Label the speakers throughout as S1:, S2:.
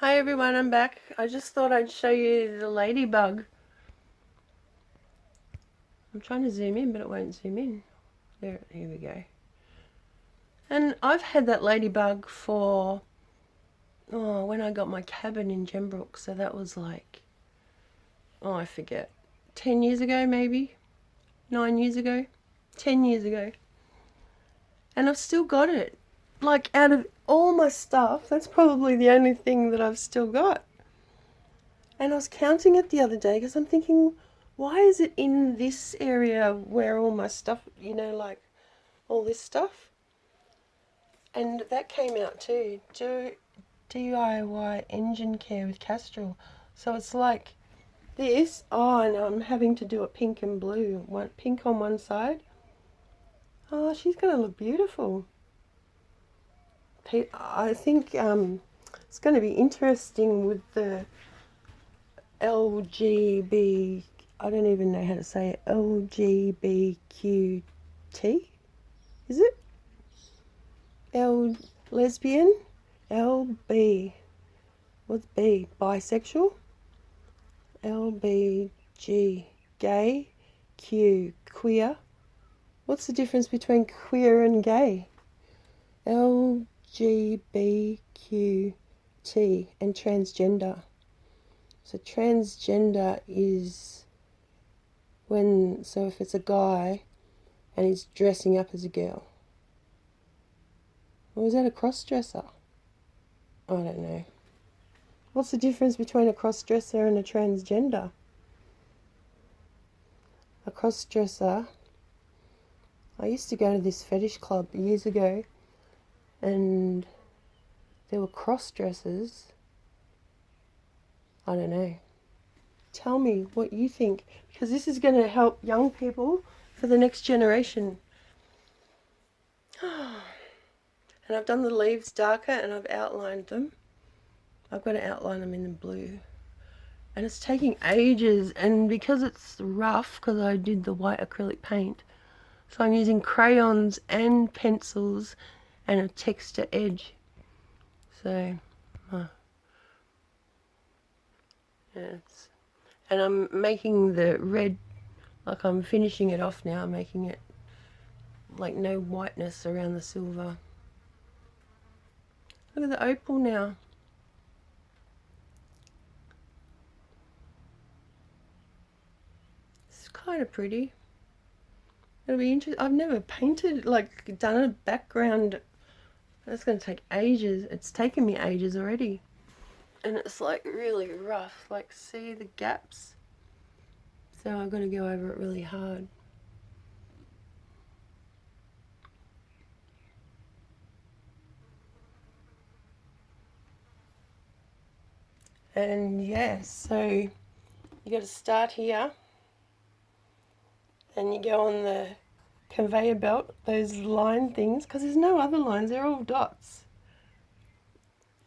S1: Hi everyone, I'm back. I just thought I'd show you the ladybug. I'm trying to zoom in, but it won't zoom in. Here we go. And I've had that ladybug for, when I got my cabin in Gembrook, so that was like, I forget, 10 years ago maybe, 9 years ago, 10 years ago. And I've still got it. Like out of all my stuff, that's probably the only thing that I've still got. And I was counting it the other day because I'm thinking, why is it in this area where all my stuff, like all this stuff? And that came out too. DIY engine care with Castrol. So it's like this. Oh, and I'm having to do a pink and blue. One pink on one side. Oh, she's going to look beautiful. I think it's going to be interesting with the LGB, I don't even know how to say it, LGBTQT, is it? Lesbian, LB, what's B? Bisexual, LBG, gay, Q, queer. What's the difference between queer and gay? LGBTQT and transgender. So transgender is so if it's a guy and he's dressing up as a girl. Or is that a cross-dresser? I don't know. What's the difference between a cross-dresser and a transgender? A cross-dresser, I used to go to this fetish club years ago and there were cross-dressers. I don't know. Tell me what you think, because this is going to help young people for the next generation. And I've done the leaves darker and I've outlined them. I've got to outline them in the blue. And it's taking ages, and because it's rough, because I did the white acrylic paint, so I'm using crayons and pencils and a texture edge. So, and I'm making the red, like I'm finishing it off now, making it like no whiteness around the silver. Look at the opal now. It's kind of pretty. It'll be interesting. I've never painted, like done a background. That's going to take ages. It's taken me ages already. And it's like really rough. Like, see the gaps? So I'm going to go over it really hard. And yeah, so you got to start here. And you go on the conveyor belt, those line things, because there's no other lines, they're all dots.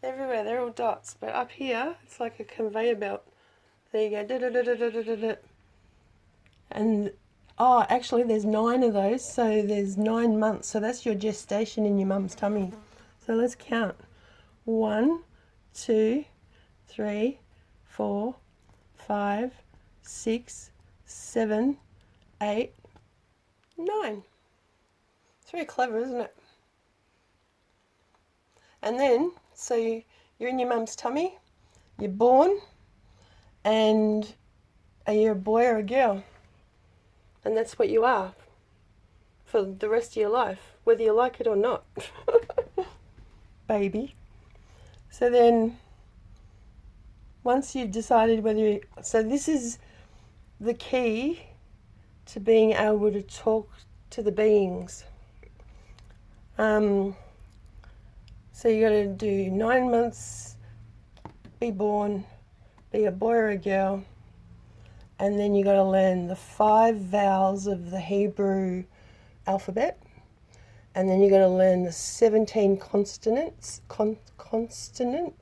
S1: Everywhere, they're all dots. But up here, it's like a conveyor belt. There you go. Da, da, da, da, da, da, da. And, actually, there's 9 of those, so there's 9 months. So that's your gestation in your mum's tummy. So let's count. 1, 2, 3, 4, 5, 6, 7, 8, 9. It's very clever, isn't it? And then, so you're in your mum's tummy, you're born, and are you a boy or a girl? And that's what you are for the rest of your life, whether you like it or not. Baby. So then, once you've decided whether you... So this is the key to being able to talk to the beings. So you got to do 9 months, be born, be a boy or a girl, and then you got to learn the 5 vowels of the Hebrew alphabet, and then you got to learn the 17 consonants. Consonants.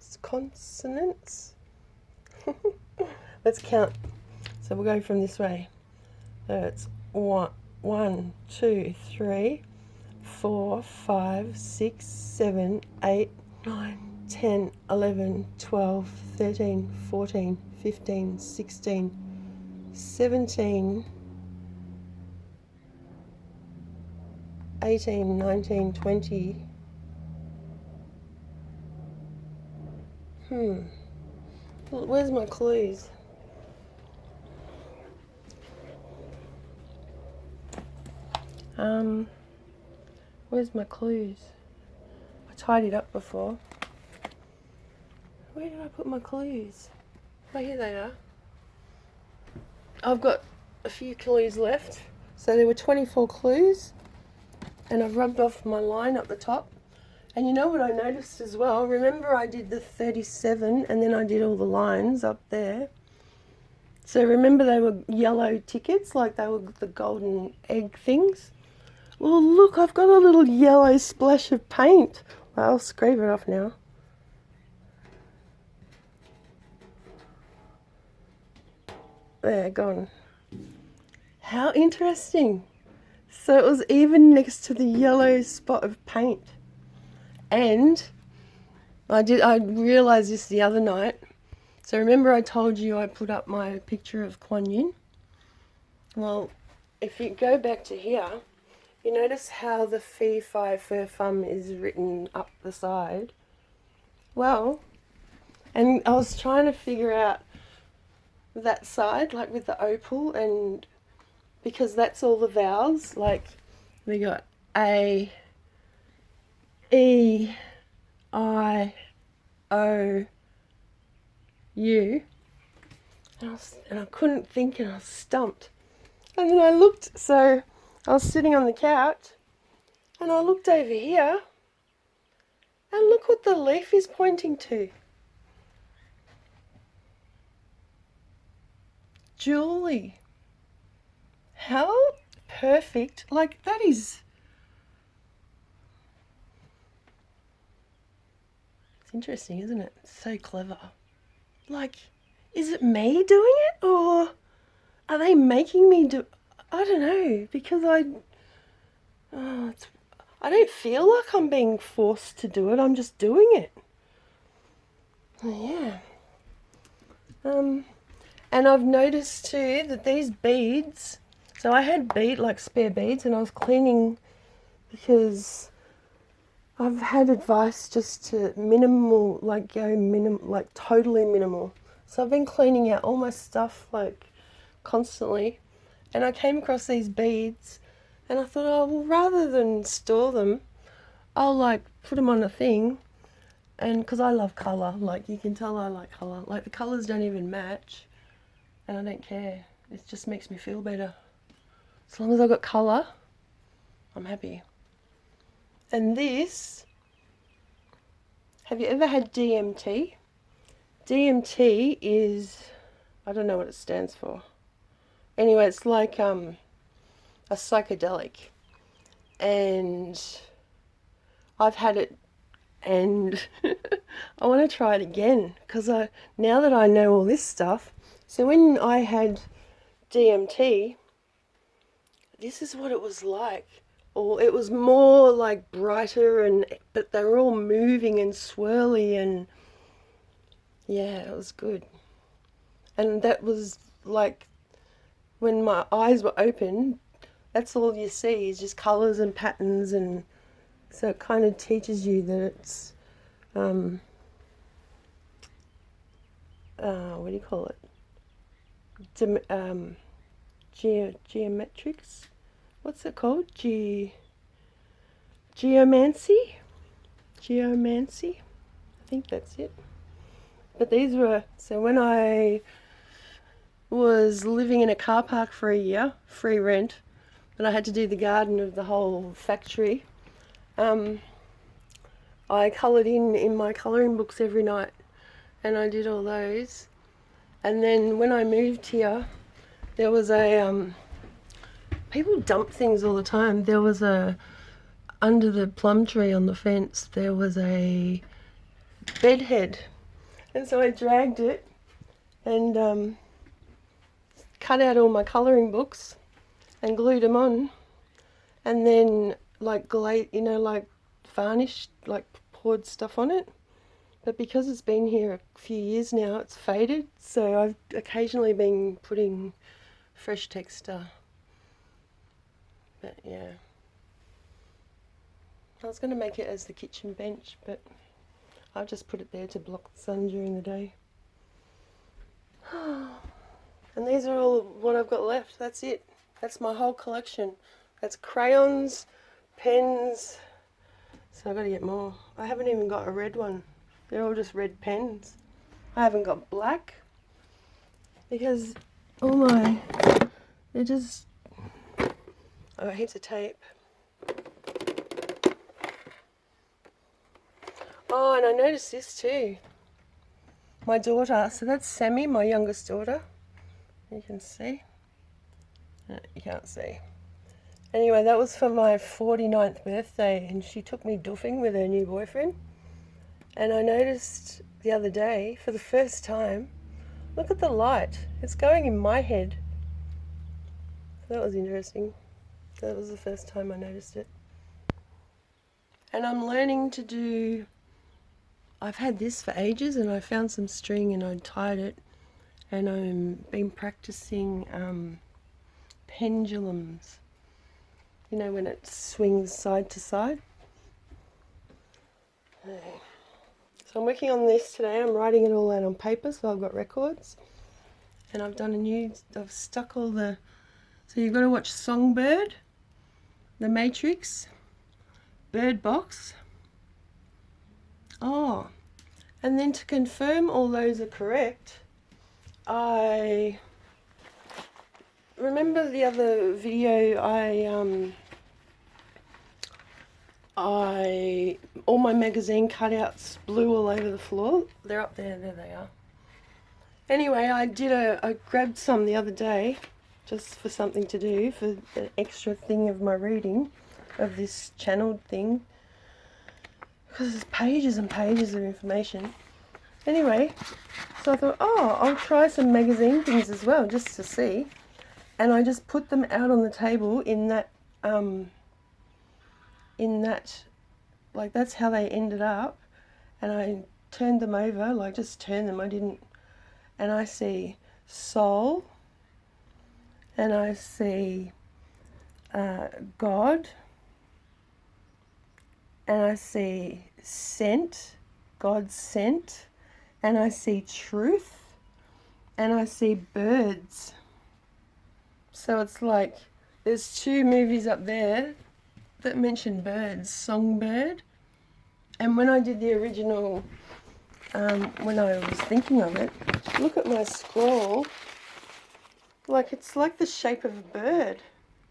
S1: Let's count. So we'll go from this way. So it's 1, 2, 3, 4, 5, 6, 7, 8, 9, 10, 11, 12, 13, 14, 15, 16, 17, 18, 19, 20. Where's my clues? Where's my clues? I tidied up before. Where did I put my clues? Oh, here they are. I've got a few clues left. So there were 24 clues, and I've rubbed off my line up the top. And you know what I noticed as well? Remember I did the 37 and then I did all the lines up there. So remember they were yellow tickets, like they were the golden egg things? Well, look, I've got a little yellow splash of paint. Well, I'll scrape it off now. There, gone. How interesting. So it was even next to the yellow spot of paint. And I realised this the other night. So remember I told you I put up my picture of Kuan Yin? Well, if you go back to here, you notice how the Fee Fi Fer Fum is written up the side? Well, and I was trying to figure out that side, like with the opal, and because that's all the vowels, like we got A, E, I, O, U, and I couldn't think, and I was stumped. And then I looked, so I was sitting on the couch, and I looked over here, and look what the leaf is pointing to. Julie, how perfect, like that is, it's interesting, isn't it? It's so clever. Like, is it me doing it, or are they making me do, I don't know, because I don't feel like I'm being forced to do it, I'm just doing it. Yeah. And I've noticed too that these beads, so I had spare beads, and I was cleaning because I've had advice just to minimal, like totally minimal. So I've been cleaning out all my stuff like constantly, and I came across these beads, and I thought, oh well, rather than store them, I'll like put them on a thing, and because I love colour, like you can tell I like colour. Like the colours don't even match. And I don't care. It just makes me feel better. As long as I've got colour, I'm happy. And this, have you ever had DMT? DMT is, I don't know what it stands for. Anyway, it's like a psychedelic. And I've had it, and I want to try it again, because now that I know all this stuff. So when I had DMT, this is what it was like. Or it was more like brighter, but they were all moving and swirly, and yeah, it was good. And that was like when my eyes were open, that's all you see is just colours and patterns, and so it kind of teaches you that it's what do you call it? Geometrics? What's it called? Geomancy? Geomancy? I think that's it. But these were, so when I was living in a car park for a year, free rent, but I had to do the garden of the whole factory, I coloured in my colouring books every night, and I did all those. And then when I moved here, there was people dump things all the time. There was under the plum tree on the fence, there was a bedhead. And so I dragged it and cut out all my colouring books and glued them on. And then like varnished, like poured stuff on it. But because it's been here a few years now, it's faded. So I've occasionally been putting fresh texture. But yeah. I was going to make it as the kitchen bench, but I've just put it there to block the sun during the day. And these are all what I've got left. That's it. That's my whole collection. That's crayons, pens. So I've got to get more. I haven't even got a red one. They're all just red pens. I haven't got black because all my, they're just, I got heaps of tape. Oh, and I noticed this too. My daughter, so that's Sammy, my youngest daughter. You can see. No, you can't see. Anyway, that was for my 49th birthday, and she took me doofing with her new boyfriend. And I noticed the other day, for the first time, look at the light. It's going in my head. That was interesting. That was the first time I noticed it. And I'm learning to do, I've had this for ages, and I found some string and I tied it, and I've been practicing pendulums. You know, when it swings side to side. So I'm working on this today. I'm writing it all out on paper, so I've got records. And I've stuck all the, so you've got to watch Songbird, The Matrix, Bird Box. Oh, and then to confirm all those are correct, I remember the other video all my magazine cutouts blew all over the floor. They're up there they are. Anyway, I grabbed some the other day just for something to do, for an extra thing of my reading of this channeled thing, because there's pages and pages of information. Anyway, so I thought, oh, I'll try some magazine things as well, just to see. And I just put them out on the table in that, like that's how they ended up. And I turned them over, like just turned them, I didn't, and I see soul, and I see God, and I see scent, God's scent, and I see truth, and I see birds. So it's like there's two movies up there that mention birds, Songbird, and when I did the original, when I was thinking of it, look at my scroll, like it's like the shape of a bird,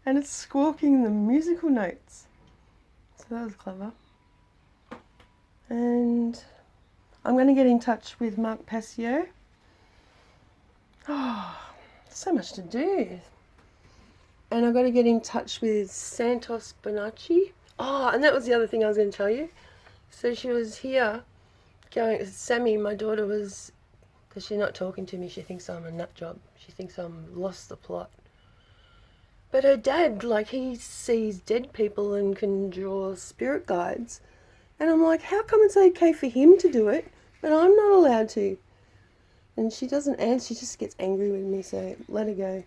S1: and it's squawking the musical notes. So that was clever. And I'm going to get in touch with Mark Passio. Oh, so much to do. And I've got to get in touch with Santos Bonacci. Oh, and that was the other thing I was going to tell you. So she was here going, Sammy, my daughter, was, because she's not talking to me, she thinks I'm a nut job. She thinks I'm lost the plot. But her dad, like, he sees dead people and can draw spirit guides. And I'm like, how come it's okay for him to do it, but I'm not allowed to? And she doesn't answer, she just gets angry with me, so let her go.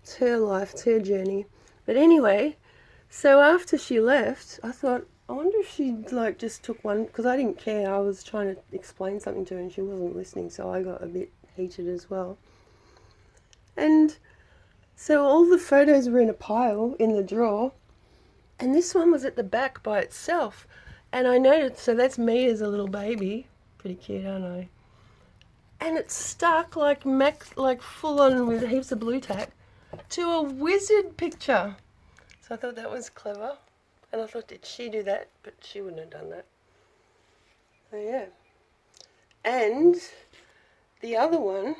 S1: It's her life, it's her journey. But anyway, so after she left, I thought, I wonder if she like just took one, because I didn't care. I was trying to explain something to her and she wasn't listening, so I got a bit heated as well. And so all the photos were in a pile in the drawer, and this one was at the back by itself. And I noticed, so that's me as a little baby. Pretty cute, aren't I? And it's stuck like full on with heaps of blue tack to a wizard picture. So I thought that was clever. And I thought, did she do that? But she wouldn't have done that. So yeah. And the other one,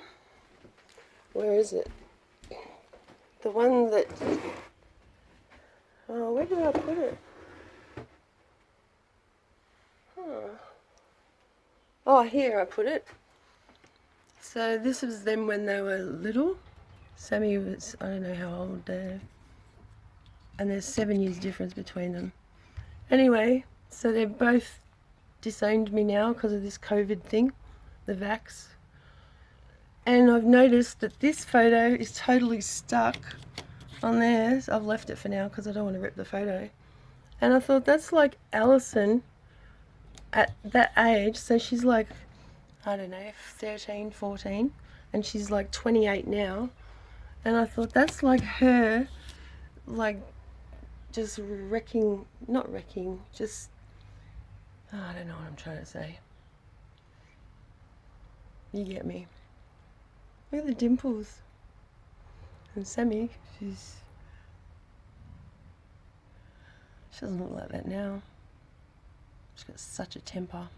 S1: where is it? The one that, oh, where did I put it? Oh, here I put it. So this was them when they were little. Sammy was, I don't know how old they're, and there's 7 years difference between them. Anyway, so they're both disowned me now because of this COVID thing, the vax. And I've noticed that this photo is totally stuck on theirs. I've left it for now because I don't want to rip the photo. And I thought, that's like Alison at that age. So she's like, I don't know, 13, 14. And she's like 28 now. And I thought, that's like her, like, just wrecking, not wrecking, just, oh, I don't know what I'm trying to say. You get me. Look at the dimples. And Sammy, she doesn't look like that now. She's got such a temper.